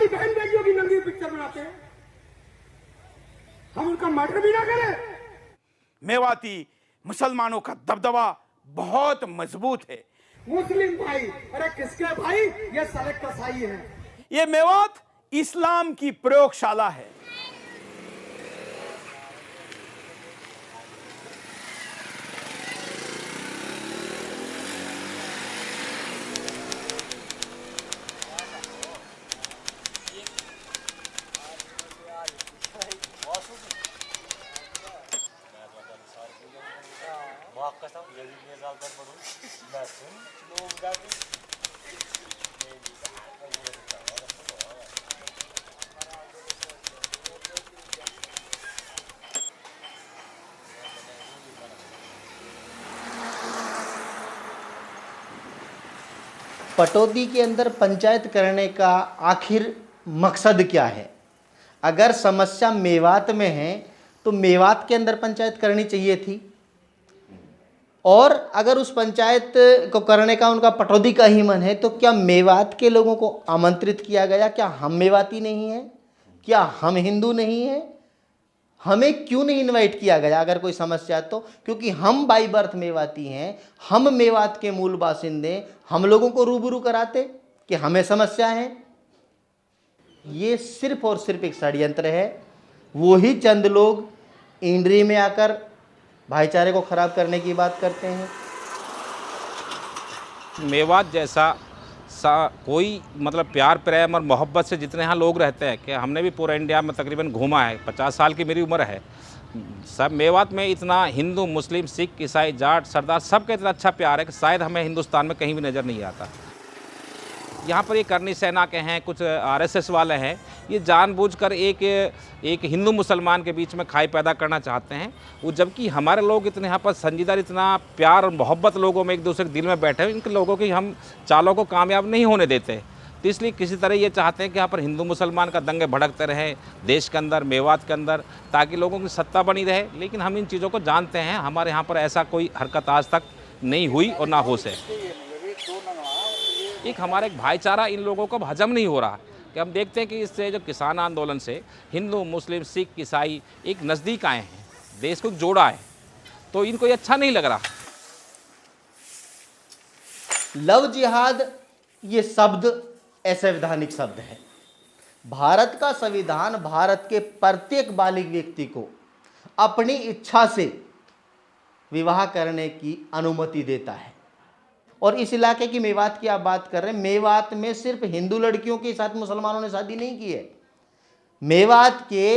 हमारी बहन बेटियों की नंगी पिक्चर बनाते हैं, हम उनका मर्डर भी ना करें। मेवाती मुसलमानों का दबदबा बहुत मजबूत है। मुस्लिम भाई, अरे किसके भाई, ये सड़क कसाई है। ये मेवात इस्लाम की प्रयोगशाला है। पटौदी के अंदर पंचायत करने का आखिर मकसद क्या है? अगर समस्या मेवात में है तो मेवात के अंदर पंचायत करनी चाहिए थी, और अगर उस पंचायत को करने का उनका पटौदी का ही मन है तो क्या मेवात के लोगों को आमंत्रित किया गया? क्या हम मेवाती नहीं हैं? क्या हम हिंदू नहीं हैं? हमें क्यों नहीं इनवाइट किया गया अगर कोई समस्या तो? क्योंकि हम बाई बर्थ मेवाती हैं, हम मेवात के मूल बासिंदे, हम लोगों को रूबरू कराते कि हमें समस्या है। ये सिर्फ और सिर्फ एक षड्यंत्र है। वो ही चंद लोग इंड्री में आकर भाईचारे को खराब करने की बात करते हैं। मेवात जैसा कोई मतलब प्यार प्रेम और मोहब्बत से जितने यहाँ लोग रहते हैं कि हमने भी पूरा इंडिया में तकरीबन घूमा है, 50 साल की मेरी उम्र है। सब मेवात में इतना हिंदू मुस्लिम सिख ईसाई जाट सरदार सबका इतना अच्छा प्यार है कि शायद हमें हिंदुस्तान में कहीं भी नज़र नहीं आता। यहाँ पर ये करनी सेना के हैं, कुछ आरएसएस वाले हैं, ये जानबूझकर एक हिंदू मुसलमान के बीच में खाई पैदा करना चाहते हैं। वो जबकि हमारे लोग इतने यहाँ पर संजीदा, इतना प्यार और मोहब्बत लोगों में एक दूसरे के दिल में बैठे हैं, इनके लोगों की हम चालों को कामयाब नहीं होने देते। तो इसलिए किसी तरह ये चाहते हैं कि यहाँ पर हिंदू मुसलमान का दंगे भड़कते रहें देश के अंदर, मेवात के अंदर, ताकि लोगों की सत्ता बनी रहे। लेकिन हम इन चीज़ों को जानते हैं, हमारे यहाँ पर ऐसा कोई हरकत आज तक नहीं हुई और ना हो सके। एक हमारा एक भाईचारा इन लोगों को हजम नहीं हो रहा कि हम देखते हैं कि इससे जो किसान आंदोलन से हिंदू मुस्लिम सिख ईसाई एक नज़दीक आए हैं, देश को जोड़ा है, तो इनको ये अच्छा नहीं लग रहा। लव जिहाद ये शब्द असंवैधानिक शब्द है। भारत का संविधान भारत के प्रत्येक बालिग व्यक्ति को अपनी इच्छा से विवाह करने की अनुमति देता है। और इस इलाके की मेवात की आप बात कर रहे हैं, मेवात में सिर्फ हिंदू लड़कियों के साथ मुसलमानों ने शादी नहीं की है, मेवात के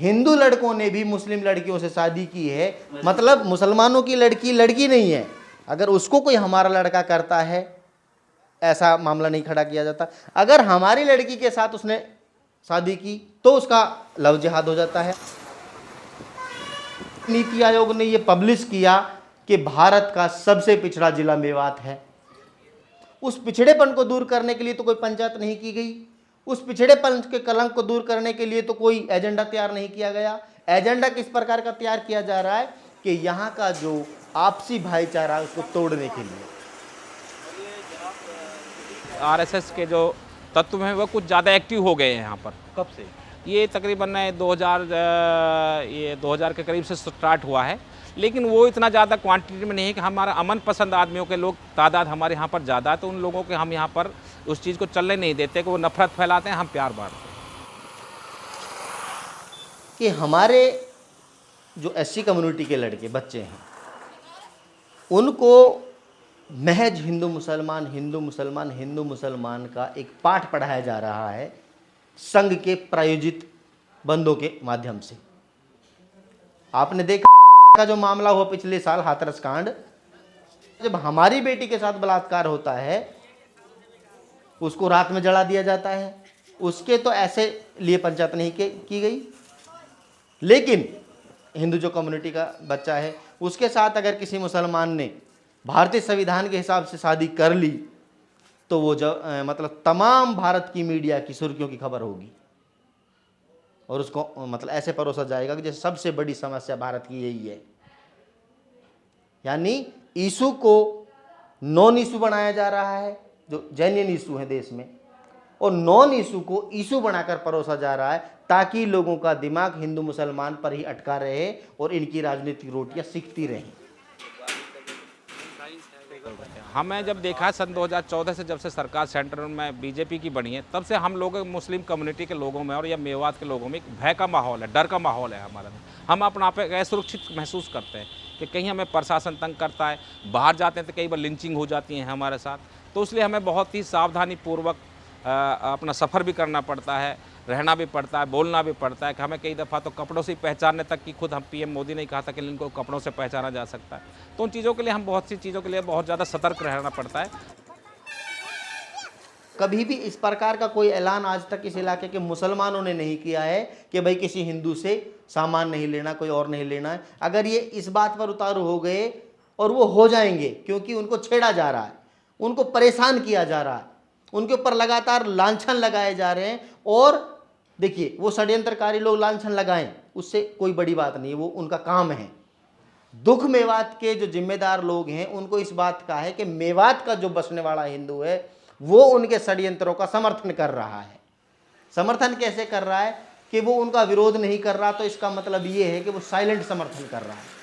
हिंदू लड़कों ने भी मुस्लिम लड़कियों से शादी की है। मतलब मुसलमानों की लड़की लड़की नहीं है, अगर उसको कोई हमारा लड़का करता है ऐसा मामला नहीं खड़ा किया जाता। अगर हमारी लड़की के साथ उसने शादी की तो उसका लव जिहाद हो जाता है। नीति आयोग ने यह पब्लिश किया कि भारत का सबसे पिछड़ा जिला मेवात है। उस पिछड़ेपन को दूर करने के लिए तो कोई पंचायत नहीं की गई, उस पिछड़ेपन के कलंक को दूर करने के लिए तो कोई एजेंडा तैयार नहीं किया गया। एजेंडा किस प्रकार का तैयार किया जा रहा है कि यहाँ का जो आपसी भाईचारा है उसको तोड़ने के लिए। आरएसएस के जो तत्व हैं वो कुछ ज़्यादा एक्टिव हो गए हैं यहाँ पर। कब से? ये तकरीबन 2000 के करीब से स्टार्ट हुआ है, लेकिन वो इतना ज़्यादा क्वांटिटी में नहीं है कि हमारा अमन पसंद आदमियों के लोग तादाद हमारे यहाँ पर ज़्यादा है, तो उन लोगों के हम यहाँ पर उस चीज़ को चलने नहीं देते कि वो नफरत फैलाते हैं, हम प्यार बांटते हैं। कि हमारे जो एससी कम्युनिटी के लड़के बच्चे हैं उनको महज हिंदू मुसलमान हिंदू मुसलमान हिंदू मुसलमान का एक पाठ पढ़ाया जा रहा है संघ के प्रायोजित बंदों के माध्यम से। आपने देखा का जो मामला हुआ पिछले साल हाथरस कांड, जब हमारी बेटी के साथ बलात्कार होता है उसको रात में जला दिया जाता है, उसके तो ऐसे लिए पंचायत नहीं की गई। लेकिन हिंदू जो कम्युनिटी का बच्चा है उसके साथ अगर किसी मुसलमान ने भारतीय संविधान के हिसाब से शादी कर ली तो वो मतलब तमाम भारत की मीडिया की सुर्खियों की खबर होगी और उसको मतलब ऐसे परोसा जाएगा कि जैसे सबसे बड़ी समस्या भारत की यही है। यानी इशू को नॉन इशू बनाया जा रहा है, जो जेन्युइन इशू है देश में और नॉन ईशू को ईशू बनाकर परोसा जा रहा है, ताकि लोगों का दिमाग हिंदू मुसलमान पर ही अटका रहे और इनकी राजनीतिक रोटियां सिकती रहें। हमें जब देखा सन 2014 से, जब से सरकार सेंटर में बीजेपी की बनी है, तब से हम लोग मुस्लिम कम्युनिटी के लोगों में और या मेवात के लोगों में एक भय का माहौल है, डर का माहौल है हमारा। हम अपना आप असुरक्षित महसूस करते हैं कि कहीं हमें प्रशासन तंग करता है, बाहर जाते हैं तो कई बार लिंचिंग हो जाती है हमारे साथ। तो इसलिए हमें बहुत ही सावधानी पूर्वक अपना सफ़र भी करना पड़ता है, रहना भी पड़ता है, बोलना भी पड़ता है। कि हमें कई दफ़ा तो कपड़ों से ही पहचानने तक की, खुद हम पीएम मोदी ने कहा था कि इनको कपड़ों से पहचाना जा सकता है। तो उन चीज़ों के लिए हम बहुत सी चीज़ों के लिए बहुत ज़्यादा सतर्क रहना पड़ता है। कभी भी इस प्रकार का कोई ऐलान आज तक इस इलाके के मुसलमानों ने नहीं किया है कि भाई किसी हिंदू से सामान नहीं लेना, कोई और नहीं लेना है। अगर ये इस बात पर उतारू हो गए, और वो हो जाएंगे, क्योंकि उनको छेड़ा जा रहा है, उनको परेशान किया जा रहा है, उनके ऊपर लगातार लांछन लगाए जा रहे हैं। और देखिए, वो षड्यंत्रकारी लोग लांछन लगाएं, उससे कोई बड़ी बात नहीं है, वो उनका काम है। दुख मेवात के जो जिम्मेदार लोग हैं, उनको इस बात का है कि मेवात का जो बसने वाला हिंदू है वो उनके षड्यंत्रों का समर्थन कर रहा है। समर्थन कैसे कर रहा है कि वो उनका विरोध नहीं कर रहा, तो इसका मतलब ये है कि वो साइलेंट समर्थन कर रहा है।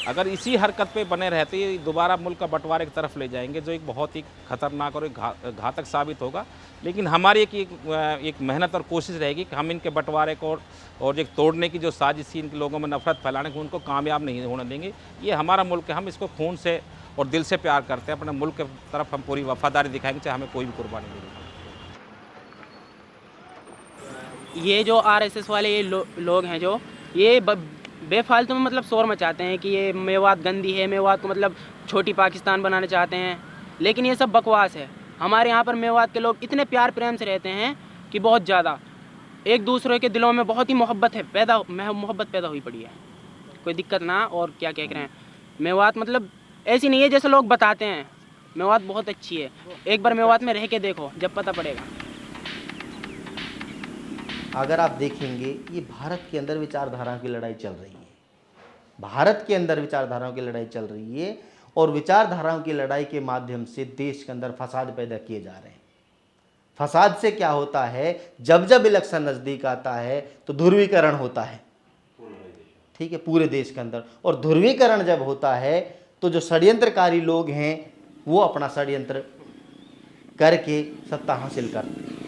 अगर इसी हरकत पे बने रहते, ये दोबारा मुल्क का बंटवारे की तरफ ले जाएंगे, जो एक बहुत ही खतरनाक और एक घातक साबित होगा। लेकिन हमारी एक मेहनत और कोशिश रहेगी कि हम इनके बंटवारे को और एक तोड़ने की जो साजिश इन लोगों में नफरत फैलाने को, उनको कामयाब नहीं होने देंगे। ये हमारा मुल्क है, हम इसको खून से और दिल से प्यार करते हैं। अपने मुल्क की तरफ हम पूरी वफादारी दिखाएंगे, चाहे हमें कोई भी कुर्बानी मिले। ये जो आरएसएस वाले ये लोग हैं, जो ये बेफालतू में मतलब शोर मचाते हैं कि ये मेवात गंदी है, मेवात को मतलब छोटी पाकिस्तान बनाना चाहते हैं। लेकिन ये सब बकवास है। हमारे यहाँ पर मेवात के लोग इतने प्यार प्रेम से रहते हैं कि बहुत ज़्यादा एक दूसरे के दिलों में बहुत ही मोहब्बत पैदा हुई पड़ी है। कोई दिक्कत ना। और क्या कह रहे हैं, मेवात मतलब ऐसी नहीं है जैसे लोग बताते हैं। मेवात बहुत अच्छी है, एक बार मेवात में रह के देखो, जब पता पड़ेगा। अगर आप देखेंगे, ये भारत के अंदर विचारधाराओं की लड़ाई चल रही है। भारत के अंदर विचारधाराओं की लड़ाई चल रही है, और विचारधाराओं की लड़ाई के माध्यम से देश के अंदर फसाद पैदा किए जा रहे हैं। फसाद से क्या होता है, जब जब इलेक्शन नज़दीक आता है तो ध्रुवीकरण होता है, ठीक है, पूरे देश के अंदर। और ध्रुवीकरण जब होता है तो जो षड्यंत्रकारी लोग हैं वो अपना षड्यंत्र करके सत्ता हासिल करते हैं।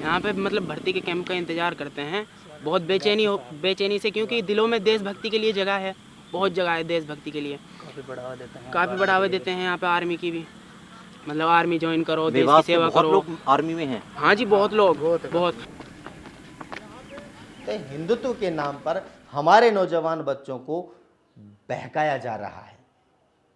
यहाँ पे मतलब भर्ती के कैंप का इंतज़ार करते हैं बहुत बेचैनी से, क्योंकि दिलों में देशभक्ति के लिए जगह है, बहुत जगह है देशभक्ति के लिए। काफ़ी बढ़ावा देते हैं यहाँ पे आर्मी की भी, मतलब आर्मी ज्वाइन करो, देश की सेवा करो। लोग आर्मी में हैं। हाँ जी, बहुत लोग, बहुत। तो हिंदुत्व के नाम पर हमारे नौजवान बच्चों को बहकाया जा रहा है।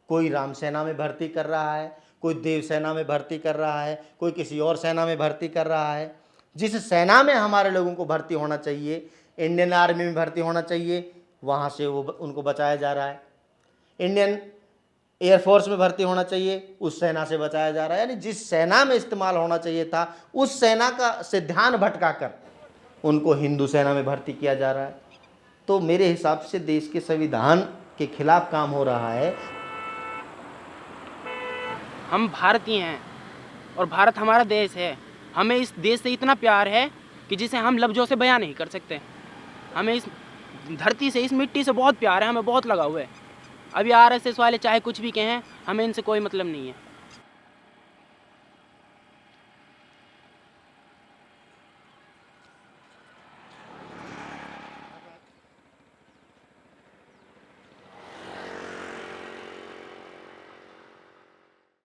कोई राम सेना में भर्ती कर रहा है, कोई देव सेना में भर्ती कर रहा है, कोई किसी और सेना में भर्ती कर रहा है। जिस सेना में हमारे लोगों को भर्ती होना चाहिए, इंडियन आर्मी में भर्ती होना चाहिए, वहाँ से वो उनको बचाया जा रहा है। इंडियन एयरफोर्स में भर्ती होना चाहिए, उस सेना से बचाया जा रहा है। यानी जिस सेना में इस्तेमाल होना चाहिए था, उस सेना का से ध्यान भटकाकर उनको हिंदू सेना में भर्ती किया जा रहा है। तो मेरे हिसाब से देश के संविधान के खिलाफ काम हो रहा है। हम भारतीय हैं और भारत हमारा देश है। हमें इस देश से इतना प्यार है कि जिसे हम लफ्ज़ों से बयान नहीं कर सकते। हमें इस धरती से, इस मिट्टी से बहुत प्यार है, हमें बहुत लगा हुआ है। अभी आरएसएस वाले चाहे कुछ भी कहें, हमें इनसे कोई मतलब नहीं है।